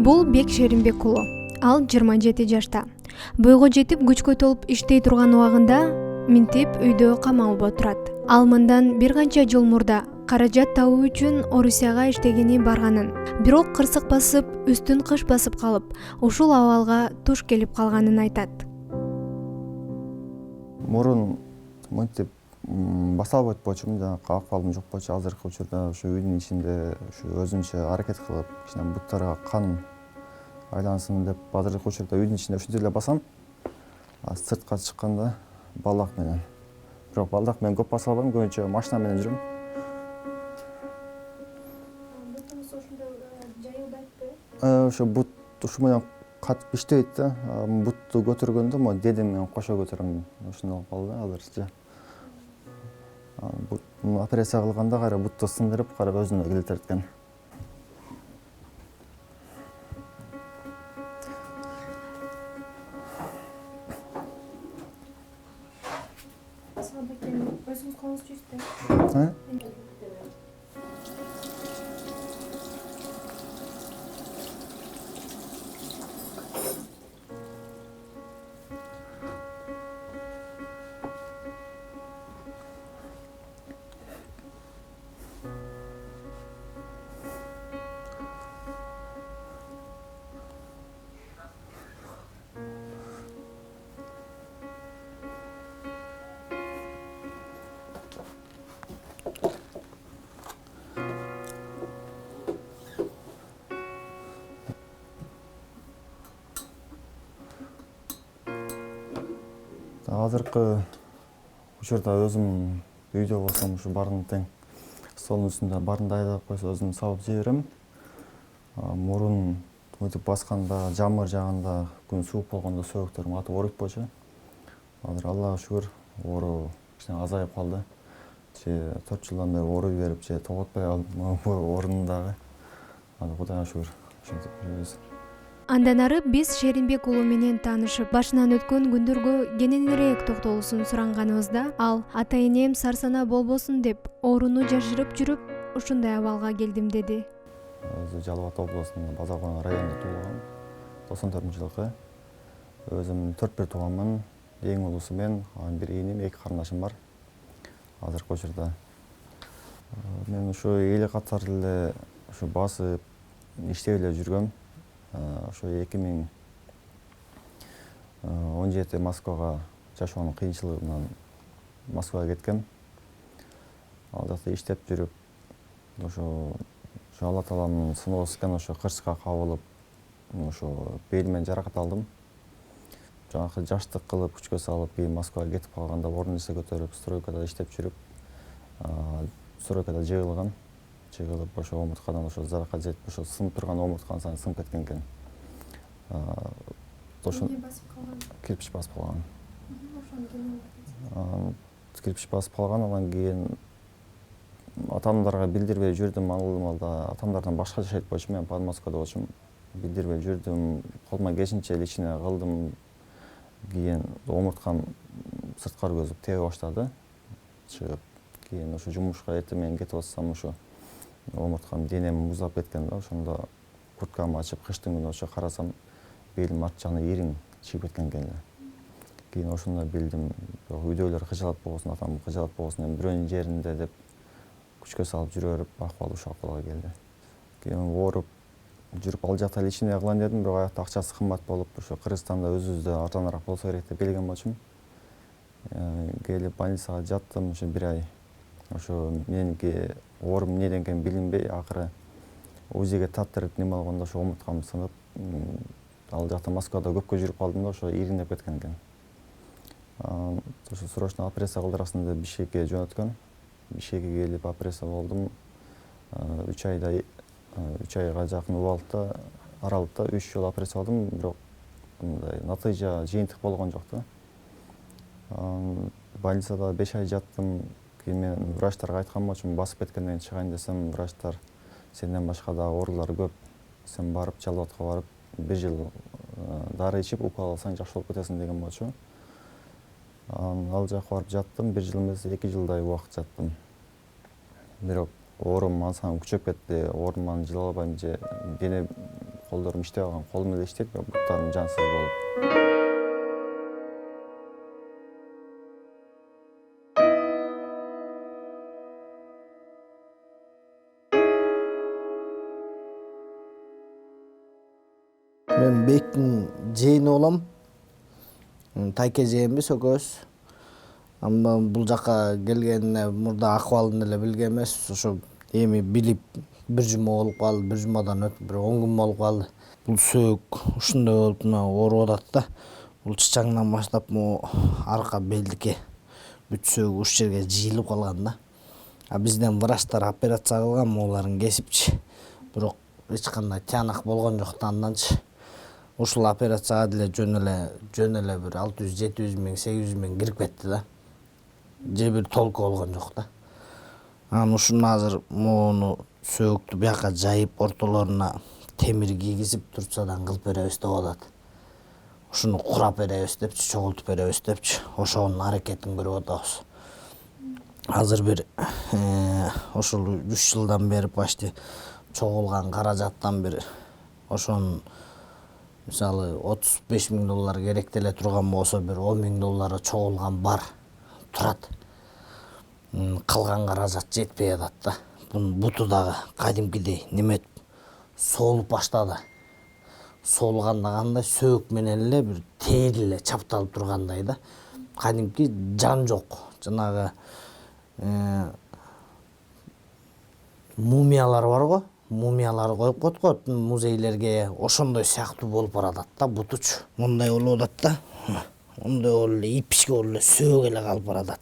Бул Бек Шеримбек уулу. Ал 27 жашта. Бойго жетип күчкө толуп иштей турган убагында минтип үйдө камалып отурат. Ал мындан бир канча жыл мурда каражат табуу үчүн Орусияга иштегени барганын, бирок кырсык басып, үстүн кыш басып калып, ушул абалга туш келип калганын айтат. Мурун мынтип баса албайт болчумун, жанагы акыбалым жок болчу. Азыркы учурда ушу үйдүн ичинде ушу өзүмчө аракет кылып, кичине буттарга кан айлансын деп азыркы учурда үйдүн ичинде ушинтип эле басам. Сыртка чыкканда балдак менен. Бирок балдак менен көп баса албайм, көбүнчө машина менен жүрөм. Бутуңуз ошондо жайылбайтпы? Ошо бут ушу менен катып иштебейт да. Бутту көтөргөндө могу дедим менен кошо көтөрөм. Ошондой болуп калды азырчы. Операция кылганда кайра бутту сындырып, кайра өзүнө келтирет экен. Өзүңүз колуңуз жуйсузбу? Азыркы учурда өзүм үйдө болсом ушу барын тең столдун үстүндө барын даярдап койсо өзүм сабып жей берем. Мурун мынтип басканда, жамгыр жааганда, күн суук болгондо сөөктөрүм катып ооруйт болчу. Азыр Аллага шүгүр, оору кичине азайып калды. 4 жылдан бери ооруй берип, тоготпой калдым оорунун дагы. Кудайга шүгүр, ошентип жүрөбүз. Андан ары биз Шеримбек уулу менен таанышып, башынан өткөн күндөргө кененирээк токтолуусун суранганыбызда, ал ата-энем сарсанаа болбосун деп ооруну жашырып жүрүп, ушундай абалга келдим деди. Өзү Жалал Абад облусунун Базарконок районунда туулган, 94-жылкы. Өзүм 4 тууганмын. Эң улуусу мен, бир ийним, 2 карындашым бар. Азыркы учурда мен ушу эли катары эле ушу басып иштеп эле жүргөм. Ошо 2017 Москвага жашоонун кыйынчылыгынан Москвага кеткем. Ал жакта иштеп жүрүп, ошо Алла Тааланын сыноосу экен, ошо кырсыкка кабылып, ошо белимен жаракат алдым. Жанагы жаштык кылып, күчкө салып, кийин Москвага кетип калганда ордун эсе көтөрүп, стройкада иштеп жүрүп, стройкада жыгылган. Жыгылып, ошо омурткадан ошо заракат жетип, ошо сынып турган омуртканын саны сынып кеткен экен. Эмне басып калган? Кирпич басып калган. Ошону кенен Кирпич басып калган, андан кийин атамдарга билдирбей жүрдүм. Ал маалда атамдардан башка жашайт болчумун, мен Подмосководо болчумун. Билдирбей жүрдүм, колуман келишинче личине кылдым. Кийин омурткам сырткары көзүп тебе баштады, чыгып. Кийин ошо жумушка эртең менен кетип атсам, ошо омурткам, денем муздап кеткен да. Ошондо курткамды ачып, кыштын күнү ошо карасам, белим арт жагына ириң чыгып кеткен экен эле. Кийин ошондо билдим, үйдөгүлөр кыжалат болбосун, атам кыжалат болбосун, эми бирөөнүн жеринде деп күчкө салып жүрө берип, акыбалы ушул акыбалга келди. Кийин ооруп жүрүп, ал жакта личине кылайын дедим, бирок аякта акчасы кымбат болуп, ошо Кыргызстанда өзүбүздө арзаныраак болсо керек деп келген болчумун. Келип больницага жаттым ошо 1 ай. Ошо меники оорум эмнеден экени билинбей, акыры УЗИге таттырып неме болгондо ошо омурткам сынып, ал жакта Москвада көпкө жүрүп калдым да, ошо ириңдеп кеткен экен. Ошо срочно операция кылдырасың деп Бишкекке жөнөткөн. Бишкекке келип операция болдум. 3 айга жакын убакытта аралыкта 3 жолу операция кылдым, бирок мындай натыйжа, жыйынтык болгон жок да. Больницада 5 ай жаттым. Кийин мен врачтарга айткан болчумун, басып кеткенден чыгайын десем, врачтар сенден башка дагы оорулар көп. Сен барып, Жалал Абадка барып, 1 жыл дары ичип, укол алсаң жакшы болуп кетесиң деген болчу. Ал жакка барып жаттым, 1 жыл эмес, 2 жылдай убакыт жаттым. Бирок оорум ансынан күчөп кетти, ооруман жыла албайм же дене колдорум иштеп алган, колум эле иштейт, бирок буттарым жансыз болуп. Мен Бектин жээни болом. Тайке жээнбиз экөөбүз. Амма бул жака келгенине мурда акыбалын эле билген эмес. Ошо эми билип бир жума болуп калды, бир жумадан өтүп бир 10 күн болуп калды. Бул сөөк ушундай болуп мына ооруп атат да. Бул чычаңдан баштап могу арка белдикке бүт сөөк ушул жерге жыйылып калган да. А бизден врачтар операция кылган, могуларын кесипчи. Бирок эч кандай тыянак болгон жок да анданчы. Ушул операцияга деле жөн эле бир 600-700 миң, 800 миң кирип кетти да. Же бир толку болгон жок да. Анан ушуну азыр могуну сөөктү бияка жайып, ортолоруна темир кийгизип турциядан кылып беребиз деп атат. Ушуну курап беребиз депчи, чогултуп беребиз депчи. Ошонун аракетин көрүп атабыз. Азыр бир ошол 3 жылдан бери почти чогулган каражаттан бир ошонун мисалы $35 миң керек деле турган болсо бир $10 миң чогулган бар турат. Калган каражат жетпей атат да. Бунун буту дагы кадимкидей неметип соолуп баштады. Соолганда кандай сөөк менен эле бир тери эле чапталып тургандай да. Кадимки жан жок. Жанагы мумиялар бар го, мумиялар коюп коет музейлерге, ошондой сыяктуу болуп баратат да бутучу. Мындай болуп атат да. Мындай болуп эле ипичке болуп эле сөөк эле калып баратат.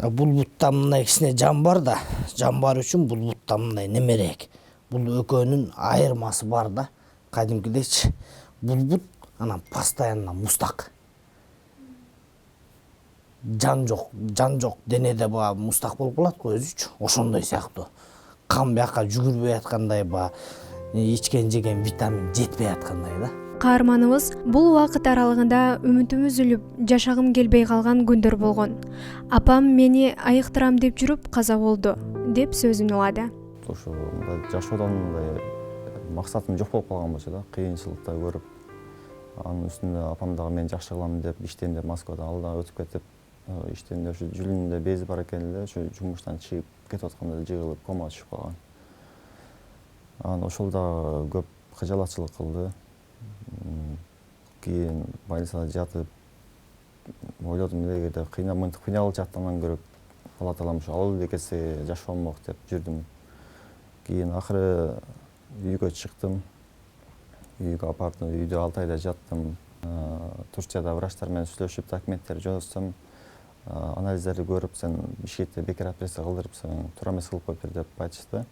Бул бутта мындай кичине жан бар да, жан бар үчүн бул бутта мындай немерээк. Бул экөөнүн айырмасы бар да. Кадимкидейчи. Бул бут анан постоянно мустак. Жан жок денеде баа мустак болуп калат го өзүчү. Ошондой сыяктуу. Кан бияка жүгүрбөй аткандай баа ичкен жеген витамин жетпей аткандай да. Каарманыбыз бул убакыт аралыгында үмүтүм үзүлүп, жашагым келбей калган күндөр болгон. Апам мени айыктырам деп жүрүп каза болду, деп сөзүн улады. Ошо жашоодон мындай максатым жок болуп калган болчу да, кыйынчылыкты көрүп. Анын үстүнө апам дагы мен жакшы кылам деп иштейм деп Москвада, ал дагы өтүп кетип, иштейм деп ушу жүлүнүндө бези бар экен эле, ушу жумуштан чыгып кетип атканда жыгылып комага түшүп калган. Анан ошол дагы көп кыжалатчылык кылды. Кийин больницада жатып ойлодум эле, эгерде кыйналып жаткандан көрө Алла таалам ушу алып эле кетсе жаш болмок деп жүрдүм. Кийин акыры үйгө чыктым. Үйгө апардым, үйдө 6 айда жаттым. Турцияда врачтар менен сүйлөшүп, документтер жөнөтсөм, анализдерди көрүп, сен Бишкекте бекер операция кылдырыпсың, туура эмес кылып коюп бер деп айтышты.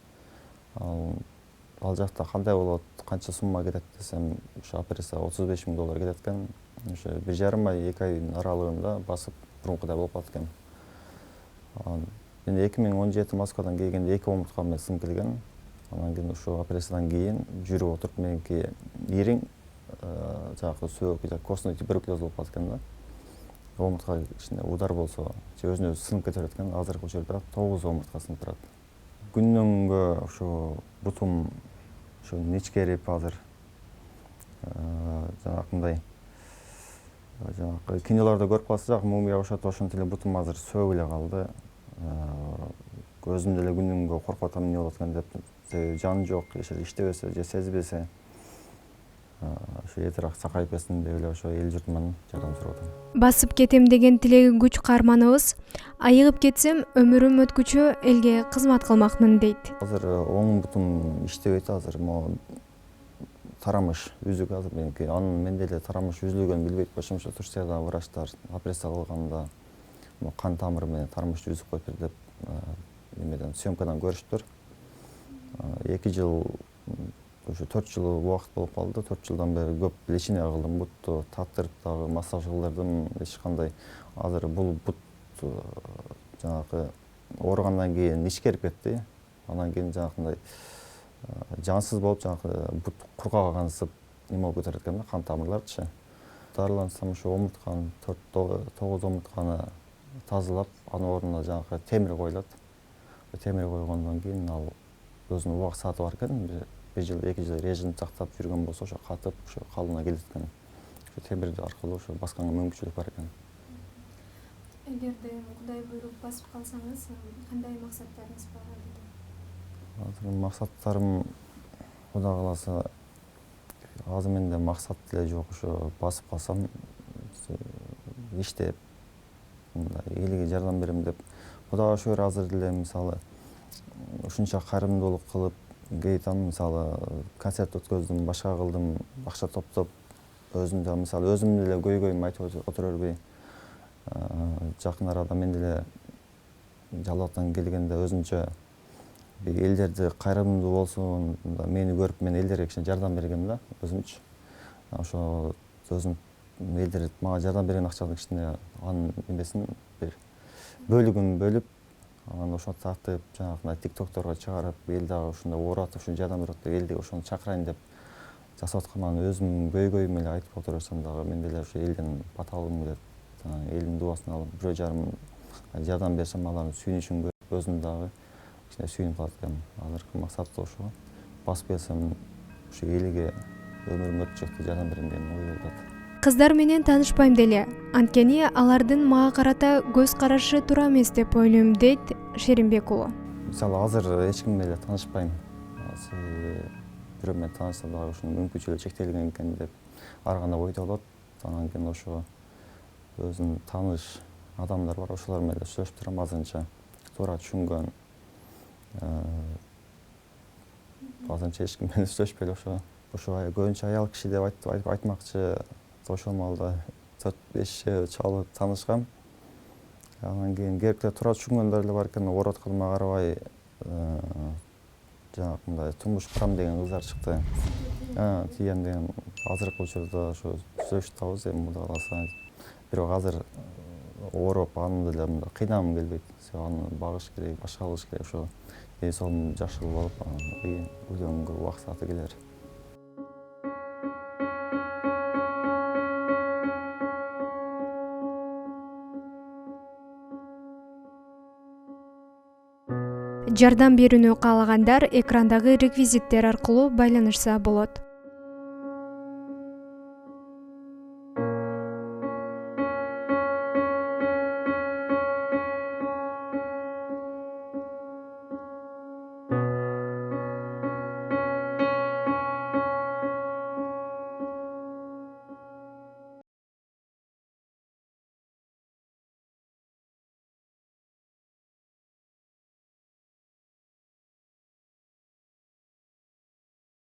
Ал жакта кандай болот, канча сумма кетет десем, ушу операцияга $35 миң кетет экен. Ушу 1,5 ай, 2 айдын аралыгында басып бурункудай болуп калат экен. Мен 2017 Москвадан келгенде 2 омурткам менен сынып келген. Анан кийин ушу операциядан кийин жүрүп отуруп меники ириң жанагы сөөк костный туберкулез болуп калат экен да. Омуртка ичинде удар болсо, же өзүнө өзү сынып кете берет экен. Азыркы учурда 9 омуртка сынып турат. Күнүнгө ушу бутум ушу нечкерип азыр жанагындай кинолордо көрүп каласыз, мумия окшот, ошентип эле бутум азыр сөөп эле калды. Көзүм деле күнүнгө коркуп атам, эмне болот экен деп, жан жок, иштебесе же сезбесе, ошо эртерээк сакайып кетсин деп эле ошо эл журтуман жардам сурап атам. Басып кетем деген тилеги күч каарманыбыз айыгып кетсем өмүрүм өткүчө элге кызмат кылмакмын дейт. Азыр оң бутум иштебейт, азыр могу тарамыш үзүк, азыр меники анын менде эле тарамыш үзүлгөнүн билбейт болчумун. Ошо Турцияда врачтар операция кылганда кан тамыры менен тарамыш үзүп коюп бер деп эмеден съемкадан көрүштүр. 2 жыл, ушу 4 жыл убакыт болуп калды. 4 жылдан бери көп лечение кылдым, бутту таттырып дагы массаж кылдырдым, эч кандай. Азыр бул бут жанагы ооругандан кийин ичкерип кетти. Анан кийин жанагындай жансыз болуп, жанагы бут кургагансып эме болуп кетет экен да, кан тамырларчы. Дарылансам ушу омуртканы 9 омуртканы тазалап, анын ордуна жанагы темир коюлат. Темир койгондон кийин ал өзүнүн убак сааты бар экен, бир жыл 2 жыл режим сактап жүргөн болсо ошо катып ошо калыбына келет экен. Ошо темир аркылуу ошо басканга мүмкүнчүлүк бар экен. Эгерде Кудай буйруп басып калсаңыз, кандай максаттарыңыз бар алдыда? Азыр максаттарым Кудай кааласа азыр менде максат деле жок. Ошо басып калсам иштеп мындай элге жардам берем деп. Кудайга шүгүр азыр деле мисалы ушунча кайрымдуулук кылып кейтан мисалы концерт өткөздүм, башка кылдым, акча топтоп өзүм да мисалы өзүм деле көйгөйүмдү айтып отура бербей жакын арада мен деле Жалал келгенде өзүнчө элдерди кайрымдуу болсун, мени көрүп мен элдерге кичине жардам бергем да өзүмчү. Ошо өзүм элдер мага жардам берген акчаны кичине анын эмесин бир бөлүгүн бөлүп, анан ошо тартып жанагындай тиктокторго чыгарып, эл дагы ушундай ооруп ушун жардам берип атты, элди ошону чакырайын деп жасап атканман. Өзүмдүн көйгөйүмдү эле айтып отура берсем дагы мен деле ошо элден бат алгым келет. Элдин дубасын алып, бирөө жарым жардам берсем алардын сүйүнүшүн көрүп, өзүм дагы кичине сүйүнүп алат экенмин. Азыркы максат ошо. Басып келсем ушу элге өмүрүм өтүп чыкты, жардам берем деген ой болуп атат. Кыздар менен таанышпайм деле, анткени алардын мага карата көз карашы туура эмес деп ойлойм, дейт Шеримбек уулу. Мисалы азыр эч ким менен таанышпайм. Бирөө менен таанышса дагы ушунун мүмкүнчүлүгү чектелген экен деп ар кандай ойдо болот. Анан кийин ошо өзүнүн тааныш адамдар бар, ошолор менен сүйлөшүп турам азырынча. Туура түшүнгөн. Азырынча эч ким менен сүйлөшпөй эле ошо көбүнчө аял киши деп айтмакчы. Ошол маалда 4-5 чалып таанышкам. Анан кийин керекте туура түшүнгөндөр эле бар экен, ооруп атканыма карабай жанагындай турмуш курам деген кыздар чыкты. Тиген деген азыркы учурда ошо сүйлөшүп атабыз, эми Кудай кааласа. Бирок азыр ооруп аны деле мындай кыйнагым келбейт. Аны багыш керек, башка кылыш керек. Ошо ден соолугум жакшы кылып алып, анан кийин үйлөнгөнгө убак сааты келер. Жардам берүүнү каалагандар экрандагы реквизиттер аркылуу байланышса болот.